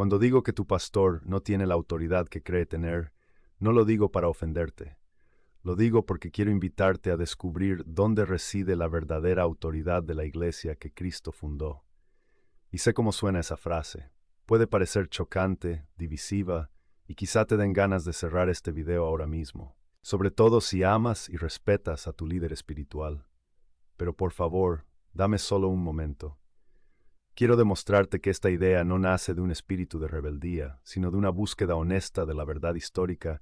Cuando digo que tu pastor no tiene la autoridad que cree tener, no lo digo para ofenderte. Lo digo porque quiero invitarte a descubrir dónde reside la verdadera autoridad de la iglesia que Cristo fundó. Y sé cómo suena esa frase. Puede parecer chocante, divisiva, y quizá te den ganas de cerrar este video ahora mismo. Sobre todo si amas y respetas a tu líder espiritual. Pero por favor, dame solo un momento. Quiero demostrarte que esta idea no nace de un espíritu de rebeldía, sino de una búsqueda honesta de la verdad histórica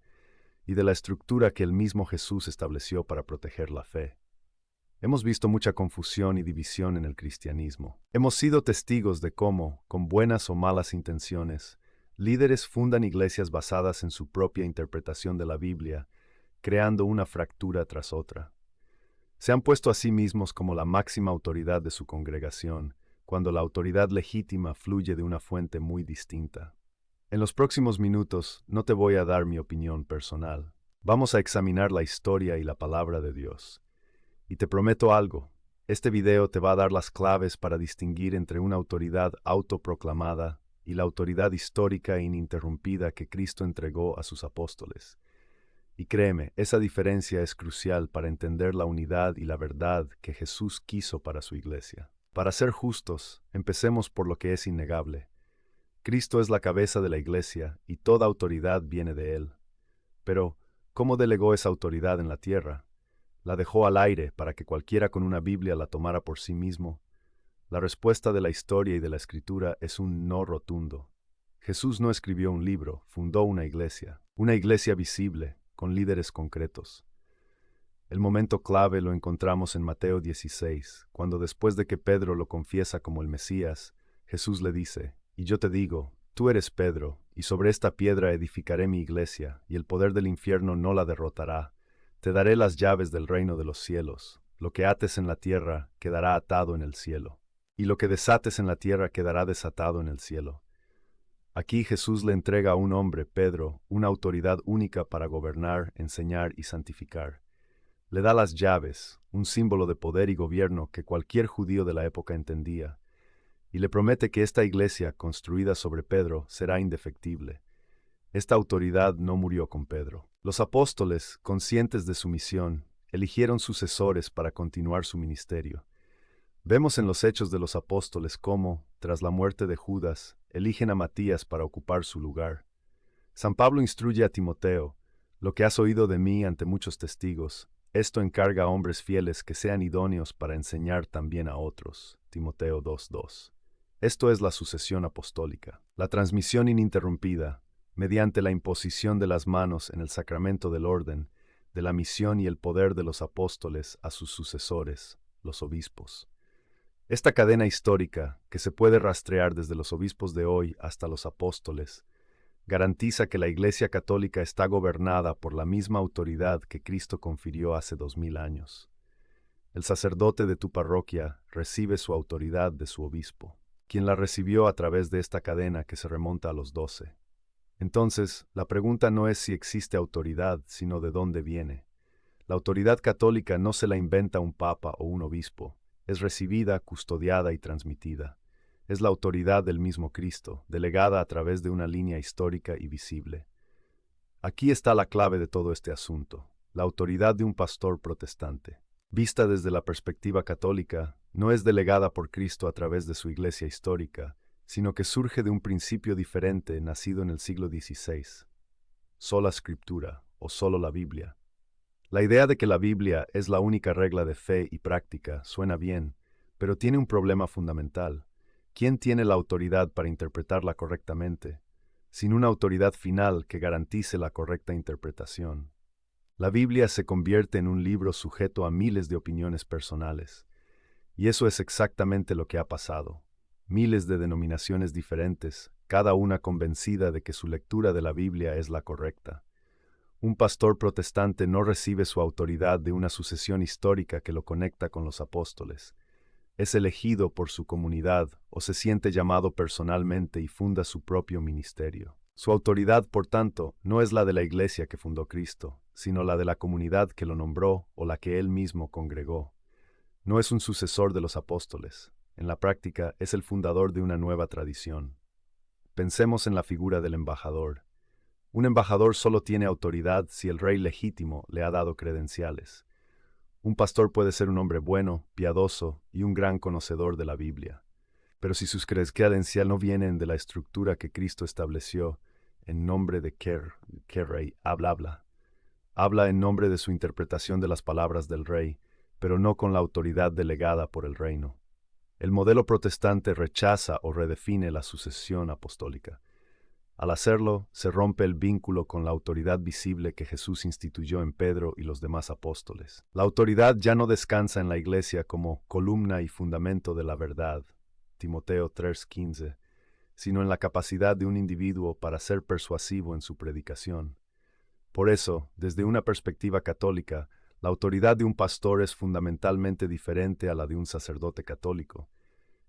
y de la estructura que el mismo Jesús estableció para proteger la fe. Hemos visto mucha confusión y división en el cristianismo. Hemos sido testigos de cómo, con buenas o malas intenciones, líderes fundan iglesias basadas en su propia interpretación de la Biblia, creando una fractura tras otra. Se han puesto a sí mismos como la máxima autoridad de su congregación, cuando la autoridad legítima fluye de una fuente muy distinta. En los próximos minutos no te voy a dar mi opinión personal. Vamos a examinar la historia y la palabra de Dios. Y te prometo algo, este video te va a dar las claves para distinguir entre una autoridad autoproclamada y la autoridad histórica e ininterrumpida que Cristo entregó a sus apóstoles. Y créeme, esa diferencia es crucial para entender la unidad y la verdad que Jesús quiso para su iglesia. Para ser justos, empecemos por lo que es innegable. Cristo es la cabeza de la iglesia y toda autoridad viene de Él. Pero, ¿cómo delegó esa autoridad en la tierra? ¿La dejó al aire para que cualquiera con una Biblia la tomara por sí mismo? La respuesta de la historia y de la Escritura es un no rotundo. Jesús no escribió un libro, fundó una iglesia visible, con líderes concretos. El momento clave lo encontramos en Mateo 16, cuando después de que Pedro lo confiesa como el Mesías, Jesús le dice, «Y yo te digo, tú eres Pedro, y sobre esta piedra edificaré mi iglesia, y el poder del infierno no la derrotará. Te daré las llaves del reino de los cielos. Lo que ates en la tierra quedará atado en el cielo, y lo que desates en la tierra quedará desatado en el cielo». Aquí Jesús le entrega a un hombre, Pedro, una autoridad única para gobernar, enseñar y santificar. Le da las llaves, un símbolo de poder y gobierno que cualquier judío de la época entendía, y le promete que esta iglesia, construida sobre Pedro, será indefectible. Esta autoridad no murió con Pedro. Los apóstoles, conscientes de su misión, eligieron sucesores para continuar su ministerio. Vemos en los Hechos de los Apóstoles cómo, tras la muerte de Judas, eligen a Matías para ocupar su lugar. San Pablo instruye a Timoteo, «Lo que has oído de mí ante muchos testigos, esto encarga a hombres fieles que sean idóneos para enseñar también a otros». Timoteo 2:2. Esto es la sucesión apostólica, la transmisión ininterrumpida, mediante la imposición de las manos en el sacramento del orden, de la misión y el poder de los apóstoles a sus sucesores, los obispos. Esta cadena histórica, que se puede rastrear desde los obispos de hoy hasta los apóstoles, garantiza que la Iglesia Católica está gobernada por la misma autoridad que Cristo confirió hace 2000 años. El sacerdote de tu parroquia recibe su autoridad de su obispo, quien la recibió a través de esta cadena que se remonta a los 12. Entonces, la pregunta no es si existe autoridad, sino de dónde viene. La autoridad católica no se la inventa un papa o un obispo, es recibida, custodiada y transmitida. Es la autoridad del mismo Cristo, delegada a través de una línea histórica y visible. Aquí está la clave de todo este asunto, la autoridad de un pastor protestante. Vista desde la perspectiva católica, no es delegada por Cristo a través de su iglesia histórica, sino que surge de un principio diferente nacido en el siglo XVI. Sola Escritura, o solo la Biblia. La idea de que la Biblia es la única regla de fe y práctica suena bien, pero tiene un problema fundamental. ¿Quién tiene la autoridad para interpretarla correctamente, sin una autoridad final que garantice la correcta interpretación? La Biblia se convierte en un libro sujeto a miles de opiniones personales, y eso es exactamente lo que ha pasado. Miles de denominaciones diferentes, cada una convencida de que su lectura de la Biblia es la correcta. Un pastor protestante no recibe su autoridad de una sucesión histórica que lo conecta con los apóstoles. Es elegido por su comunidad o se siente llamado personalmente y funda su propio ministerio. Su autoridad, por tanto, no es la de la iglesia que fundó Cristo, sino la de la comunidad que lo nombró o la que él mismo congregó. No es un sucesor de los apóstoles. En la práctica, es el fundador de una nueva tradición. Pensemos en la figura del embajador. Un embajador solo tiene autoridad si el rey legítimo le ha dado credenciales. Un pastor puede ser un hombre bueno, piadoso y un gran conocedor de la Biblia. Pero si sus credenciales no vienen de la estructura que Cristo estableció, en nombre de qué rey habla en nombre de su interpretación de las palabras del rey, pero no con la autoridad delegada por el reino. El modelo protestante rechaza o redefine la sucesión apostólica. Al hacerlo, se rompe el vínculo con la autoridad visible que Jesús instituyó en Pedro y los demás apóstoles. La autoridad ya no descansa en la Iglesia como columna y fundamento de la verdad, Timoteo 3:15, sino en la capacidad de un individuo para ser persuasivo en su predicación. Por eso, desde una perspectiva católica, la autoridad de un pastor es fundamentalmente diferente a la de un sacerdote católico.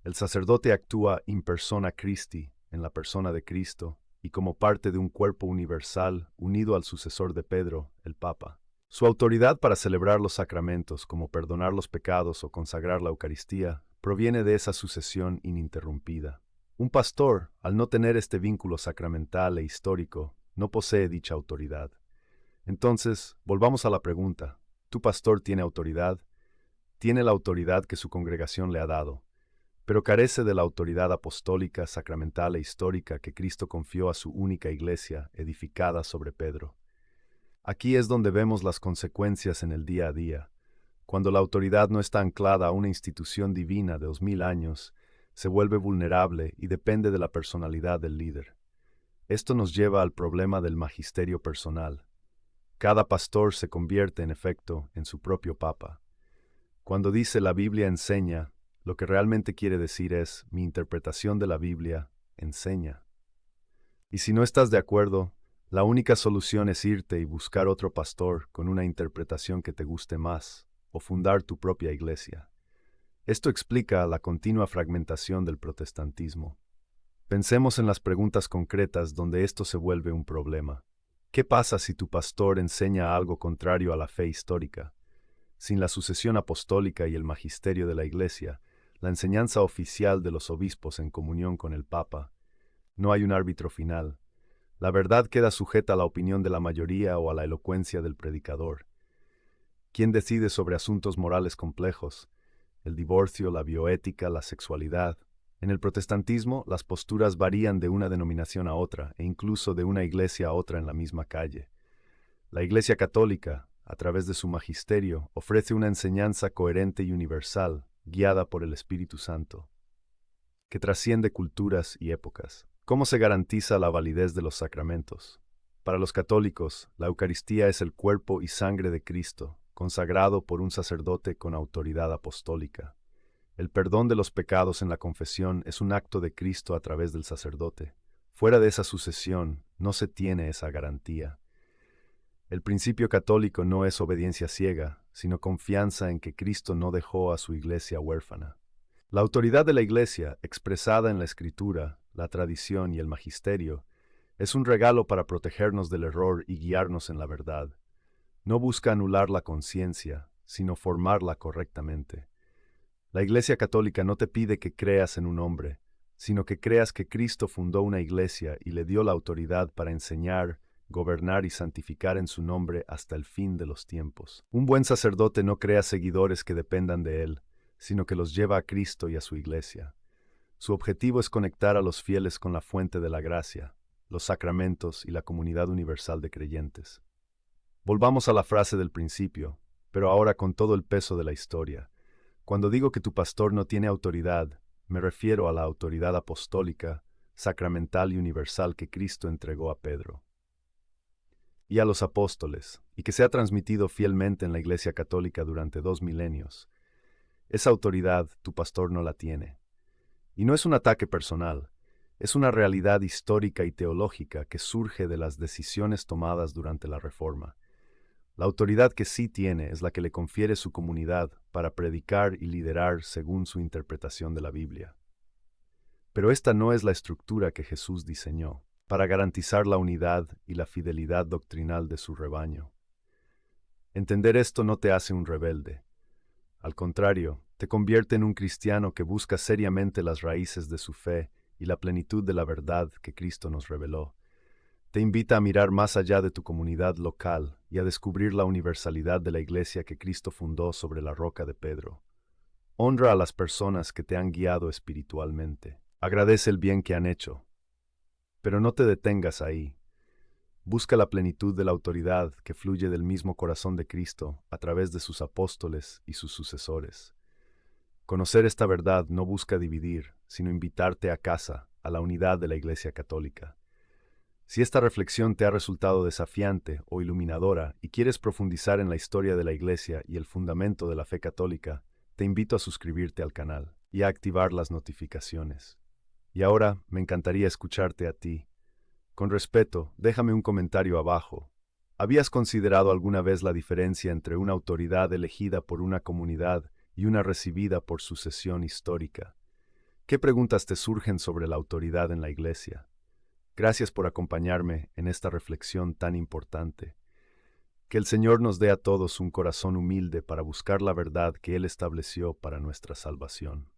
El sacerdote actúa in persona Christi, en la persona de Cristo, y como parte de un cuerpo universal unido al sucesor de Pedro, el Papa. Su autoridad para celebrar los sacramentos, como perdonar los pecados o consagrar la Eucaristía, proviene de esa sucesión ininterrumpida. Un pastor, al no tener este vínculo sacramental e histórico, no posee dicha autoridad. Entonces, volvamos a la pregunta. ¿Tu pastor tiene autoridad? Tiene la autoridad que su congregación le ha dado, pero carece de la autoridad apostólica, sacramental e histórica que Cristo confió a su única iglesia, edificada sobre Pedro. Aquí es donde vemos las consecuencias en el día a día. Cuando la autoridad no está anclada a una institución divina de 2000 años, se vuelve vulnerable y depende de la personalidad del líder. Esto nos lleva al problema del magisterio personal. Cada pastor se convierte, en efecto, en su propio papa. Cuando dice la Biblia enseña, lo que realmente quiere decir es, mi interpretación de la Biblia enseña. Y si no estás de acuerdo, la única solución es irte y buscar otro pastor con una interpretación que te guste más, o fundar tu propia iglesia. Esto explica la continua fragmentación del protestantismo. Pensemos en las preguntas concretas donde esto se vuelve un problema. ¿Qué pasa si tu pastor enseña algo contrario a la fe histórica? Sin la sucesión apostólica y el magisterio de la Iglesia, la enseñanza oficial de los obispos en comunión con el Papa, no hay un árbitro final. La verdad queda sujeta a la opinión de la mayoría o a la elocuencia del predicador. ¿Quién decide sobre asuntos morales complejos? El divorcio, la bioética, la sexualidad. En el protestantismo, las posturas varían de una denominación a otra e incluso de una iglesia a otra en la misma calle. La Iglesia Católica, a través de su magisterio, ofrece una enseñanza coherente y universal, guiada por el Espíritu Santo, que trasciende culturas y épocas. ¿Cómo se garantiza la validez de los sacramentos? Para los católicos, la Eucaristía es el cuerpo y sangre de Cristo, consagrado por un sacerdote con autoridad apostólica. El perdón de los pecados en la confesión es un acto de Cristo a través del sacerdote. Fuera de esa sucesión, no se tiene esa garantía. El principio católico no es obediencia ciega, sino confianza en que Cristo no dejó a su iglesia huérfana. La autoridad de la iglesia, expresada en la Escritura, la tradición y el magisterio, es un regalo para protegernos del error y guiarnos en la verdad. No busca anular la conciencia, sino formarla correctamente. La Iglesia Católica no te pide que creas en un hombre, sino que creas que Cristo fundó una iglesia y le dio la autoridad para enseñar, gobernar y santificar en su nombre hasta el fin de los tiempos. Un buen sacerdote no crea seguidores que dependan de él, sino que los lleva a Cristo y a su iglesia. Su objetivo es conectar a los fieles con la fuente de la gracia, los sacramentos y la comunidad universal de creyentes. Volvamos a la frase del principio, pero ahora con todo el peso de la historia. Cuando digo que tu pastor no tiene autoridad, me refiero a la autoridad apostólica, sacramental y universal que Cristo entregó a Pedro y a los apóstoles, y que se ha transmitido fielmente en la Iglesia Católica durante 2 milenios. Esa autoridad tu pastor no la tiene. Y no es un ataque personal, es una realidad histórica y teológica que surge de las decisiones tomadas durante la Reforma. La autoridad que sí tiene es la que le confiere su comunidad para predicar y liderar según su interpretación de la Biblia. Pero esta no es la estructura que Jesús diseñó para garantizar la unidad y la fidelidad doctrinal de su rebaño. Entender esto no te hace un rebelde. Al contrario, te convierte en un cristiano que busca seriamente las raíces de su fe y la plenitud de la verdad que Cristo nos reveló. Te invita a mirar más allá de tu comunidad local y a descubrir la universalidad de la iglesia que Cristo fundó sobre la roca de Pedro. Honra a las personas que te han guiado espiritualmente. Agradece el bien que han hecho. Pero no te detengas ahí. Busca la plenitud de la autoridad que fluye del mismo corazón de Cristo a través de sus apóstoles y sus sucesores. Conocer esta verdad no busca dividir, sino invitarte a casa, a la unidad de la Iglesia Católica. Si esta reflexión te ha resultado desafiante o iluminadora y quieres profundizar en la historia de la Iglesia y el fundamento de la fe católica, te invito a suscribirte al canal y a activar las notificaciones. Y ahora me encantaría escucharte a ti. Con respeto, déjame un comentario abajo. ¿Habías considerado alguna vez la diferencia entre una autoridad elegida por una comunidad y una recibida por sucesión histórica? ¿Qué preguntas te surgen sobre la autoridad en la Iglesia? Gracias por acompañarme en esta reflexión tan importante. Que el Señor nos dé a todos un corazón humilde para buscar la verdad que Él estableció para nuestra salvación.